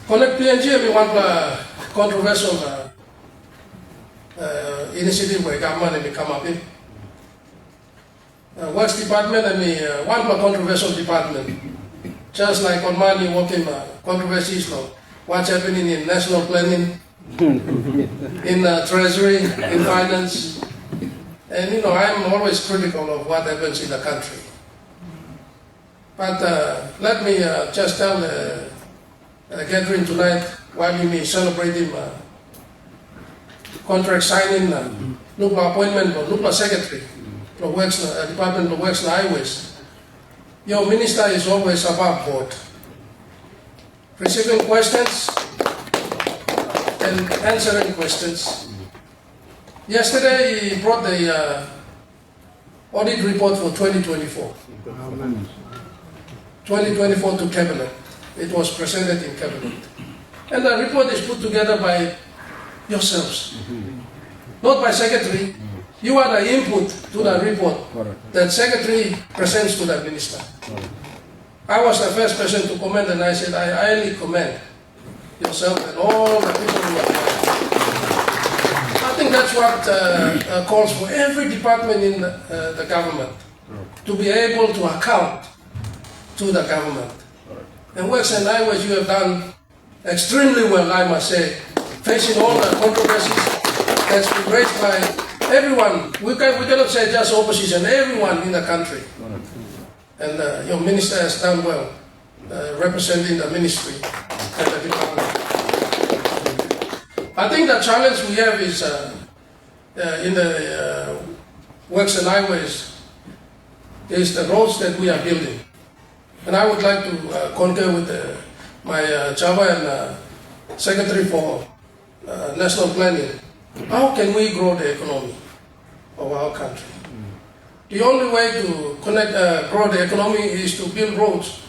Connect PNG, we want a controversial initiative where government may come up in. Works department, one controversial department. Just like on money, working controversies of what's happening in national planning, in treasury, in finance. And I'm always critical of what happens in the country. But let me just tell the gathering tonight, while we may celebrate him contract signing, Nupla appointment or Nupla secretary, Department of Works and Highways. Your minister is always above board, receiving questions and answering questions. Yesterday he brought the audit report for 2024. 2024 to Cabinet. It was presented in Cabinet. And the report is put together by yourselves, not by Secretary. You are the input to the report that Secretary presents to the Minister. I was the first person to comment, and I said, I highly commend yourself and all the people who are there. I think that's what calls for every department in the government to be able to account to the government. And Works and Highways, you have done extremely well, I must say, facing all the controversies that's been raised by everyone. We cannot say just opposition, everyone in the country. And your minister has done well, representing the ministry and the department. I think the challenge we have is in the Works and Highways is the roads that we are building. And I would like to concur with my Java and Secretary for National Planning. How can we grow the economy of our country? The only way to grow the economy is to build roads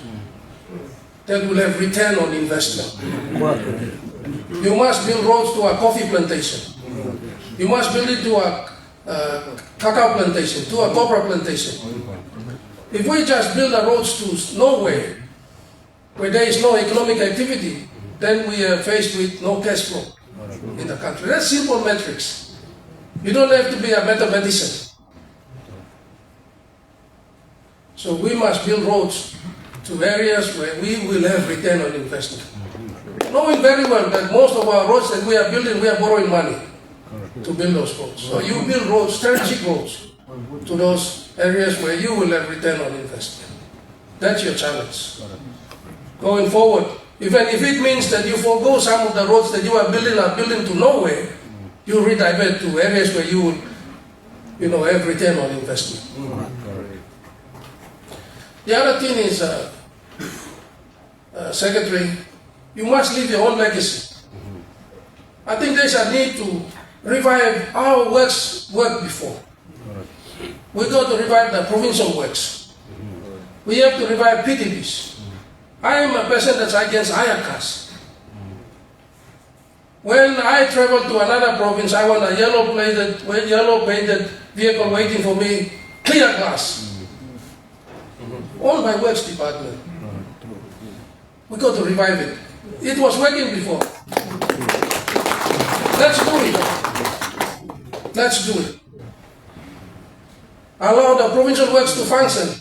that will have return on investment. You must build roads to a coffee plantation. You must build it to a cacao plantation, to a copra plantation. If we just build the roads to nowhere, where there is no economic activity, then we are faced with no cash flow in the country. That's simple metrics. You don't have to be a mathematician. So we must build roads to areas where we will have return on investment. Knowing very well that most of our roads that we are building, we are borrowing money to build those roads. So you build roads, strategic roads, to those areas where you will have return on investment. That's your challenge. Going forward, even if it means that you forego some of the roads that you are building to nowhere, you redivert to areas where you will, have return on investment. The other thing is, Secretary, you must leave your own legacy. I think there's a need to revive how works worked before. We got to revive the provincial works. We have to revive PTBs. I am a person that's against hire cars. When I travel to another province, I want a yellow painted vehicle waiting for me, clear glass. Owned by Works Department. We got to revive it. It was working before. Let's do it. Let's do it. Allow the provincial works to function.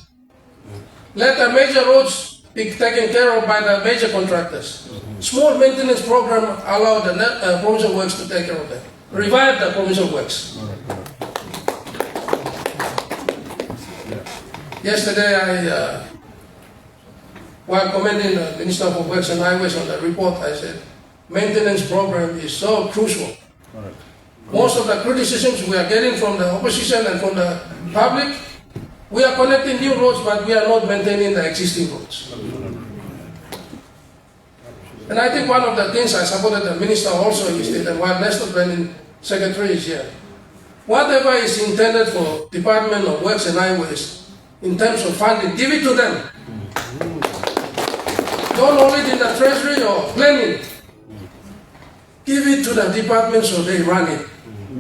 Let the major roads be taken care of by the major contractors. Small maintenance program allow the provincial works to take care of that. Revive the provincial works. Yesterday, while commending the Minister for Works and Highways on the report, I said, maintenance program is so crucial. Most of the criticisms we are getting from the opposition and from the public, we are connecting new roads, but we are not maintaining the existing roads. And I think one of the things I supported the Minister also is that while National Planning Secretary is here, whatever is intended for Department of Works and Highways, in terms of funding, give it to them. Don't hold it in the treasury or planning. Give it to the department so they run it.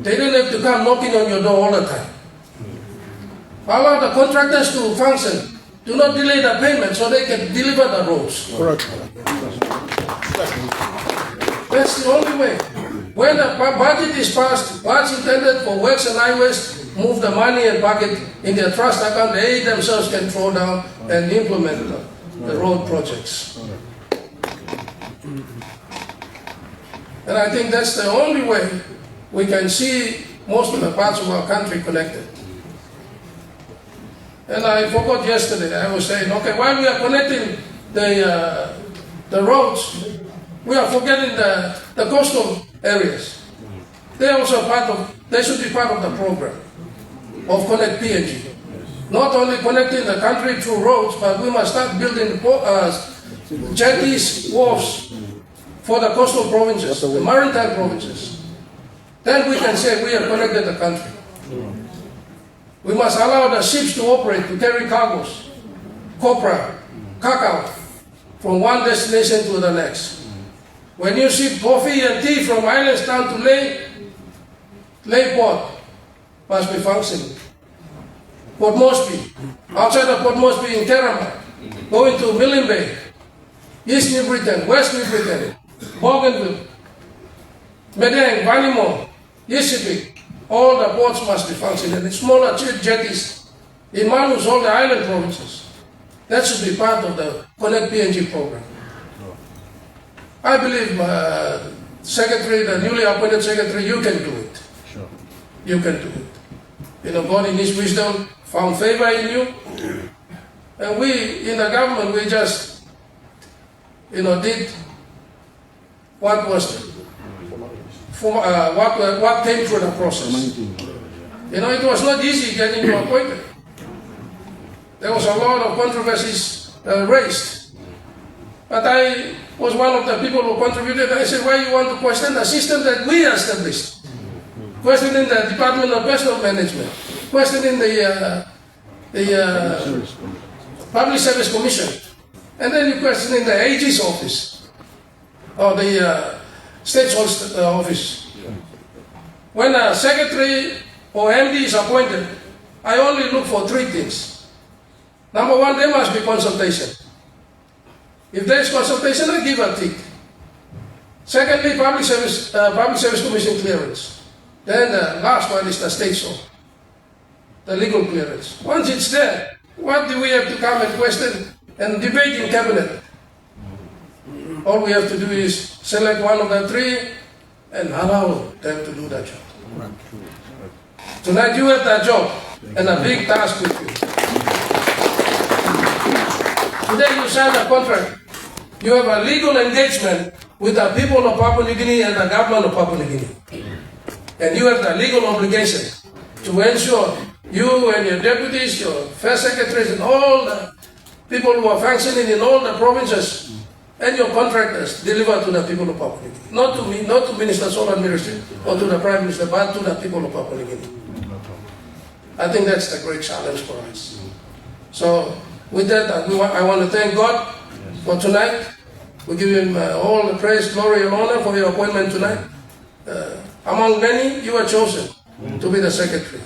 They don't have to come knocking on your door all the time. Allow the contractors to function. Do not delay the payment so they can deliver the roads. Correct. That's the only way. When the budget is passed, what's intended for works and highways, move the money and park it in their trust account. They themselves can throw down and implement the road projects. And I think that's the only way we can see most of the parts of our country connected. And I forgot yesterday, I was saying, okay, while we are connecting the roads, we are forgetting the coastal areas. They should be part of the program of Connect PNG. Not only connecting the country through roads, but we must start building jetties, wharfs for the coastal provinces, the maritime provinces. Then we can say we have connected the country. We must allow the ships to operate, to carry cargoes, copra, cacao, from one destination to the next. When you ship coffee and tea from islands down to Ley Port, must be functioning. Port Moresby, outside of Port Moresby in Kerama, going to Milne Bay, East New Britain, West New Britain, Bougainville, Benden, Vanimo, Yisipi, all the ports must be functioning. The smaller jetties in Manus, all the island provinces. That should be part of the Connect PNG program. I believe, Secretary, the newly appointed Secretary, you can do it. Sure. You can do it. You know, God in His wisdom found favor in you. And we, in the government, we just, did what was, what came through the process. It was not easy getting you appointed. There was a lot of controversies raised. But I was one of the people who contributed. I said, why you want to question the system that we established? Questioning the Department of Personal Management, questioning the Public Service Commission, and then you questioning the AG's office, or the State's office. When a secretary or MD is appointed, I only look for three things. Number one, there must be consultation. If there is consultation, I give a tick. Secondly, Public Service Commission clearance. Then the last one is the State's law, the legal clearance. Once it's there, what do we have to come and question and debate in cabinet? All we have to do is select one of the three and allow them to do that job. Tonight you have that job and a big task with you. Today you sign a contract. You have a legal engagement with the people of Papua New Guinea and the government of Papua New Guinea. And you have the legal obligation to ensure you and your deputies, your first secretaries, and all the people who are functioning in all the provinces and your contractors deliver to the people of Papua New Guinea. Not to me, not to Minister Solan Ministry or to the Prime Minister, but to the people of Papua New Guinea. I think that's the great challenge for us. So with that, I want to thank God for tonight. We give Him all the praise, glory, and honor for your appointment tonight. Among many, you are chosen to be the secretary.